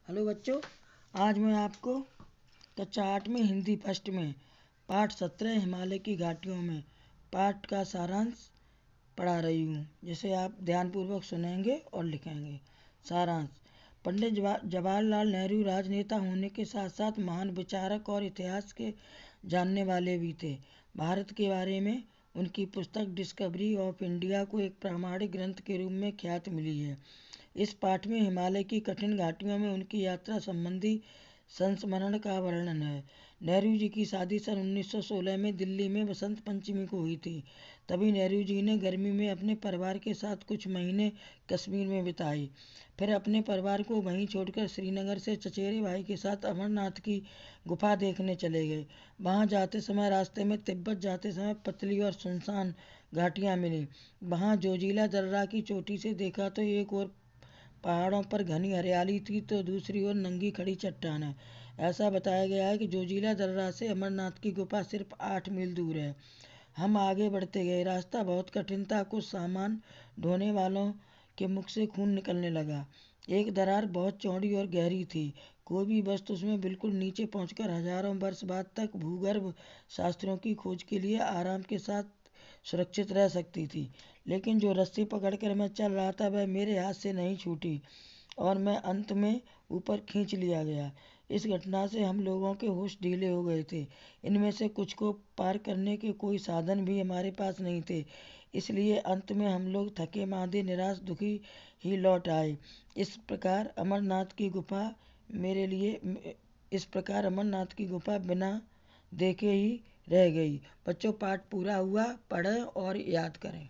Hello बच्चों, आज मैं आपको कक्षा 8 में हिंदी फर्स्ट में पाठ 17 हिमालय की घाटियों में पाठ का सारांश पढ़ा रही हूँ, जिसे आप ध्यानपूर्वक सुनेंगे और लिखेंगे। सारांश। पंडित जवाहरलाल नेहरू राजनेता होने के साथ साथ महान विचारक और इतिहास के जानने वाले भी थे। भारत के बारे में उनकी पुस्तक डिस्कवरी ऑफ इंडिया को एक प्रामाणिक ग्रंथ के रूप में ख्याति मिली है। इस पाठ में हिमालय की कठिन घाटियों में उनकी यात्रा संबंधी संस्मरण का वर्णन है। नेहरू जी की शादी सन 1916 में दिल्ली में बसंत पंचमी को हुई थी। तभी नेहरू जी ने गर्मी में अपने परिवार के साथ कुछ महीने कश्मीर में बिताए। फिर अपने परिवार को वहीं छोड़कर श्रीनगर से चचेरे भाई के साथ अमरनाथ की गुफा देखने चले गए। वहां जाते समय रास्ते में तिब्बत जाते समय पतली और सुनसान घाटियां मिली। वहां जोजिला दर्रा की चोटी से देखा तो एक और पहाड़ों पर घनी हरियाली थी तो दूसरी ओर नंगी खड़ी चट्टानें। ऐसा बताया गया है कि जोजिला दर्रा से अमरनाथ की गुफा सिर्फ 8 मील दूर है। हम आगे बढ़ते गए। रास्ता बहुत कठिन था। कुछ सामान ढोने वालों के मुख से खून निकलने लगा। एक दरार बहुत चौड़ी और गहरी थी। कोई भी वस्तु उसमें बिल्कुल नीचे पहुंचकर हजारों वर्ष बाद तक भूगर्भ शास्त्रों की खोज के लिए आराम के साथ सुरक्षित रह सकती थी। लेकिन जो रस्सी पकड़कर मैं चल रहा था वह मेरे हाथ से नहीं छूटी और मैं अंत में ऊपर खींच लिया गया। इस घटना से हम लोगों के होश ढीले हो गए थे। इनमें से कुछ को पार करने के कोई साधन भी हमारे पास नहीं थे। इसलिए अंत में हम लोग थके मांदे निराश दुखी ही लौट आए। इस प्रकार अमरनाथ की गुफा बिना देखे ही रह गई। बच्चों, पाठ पूरा हुआ। पढ़ें और याद करें।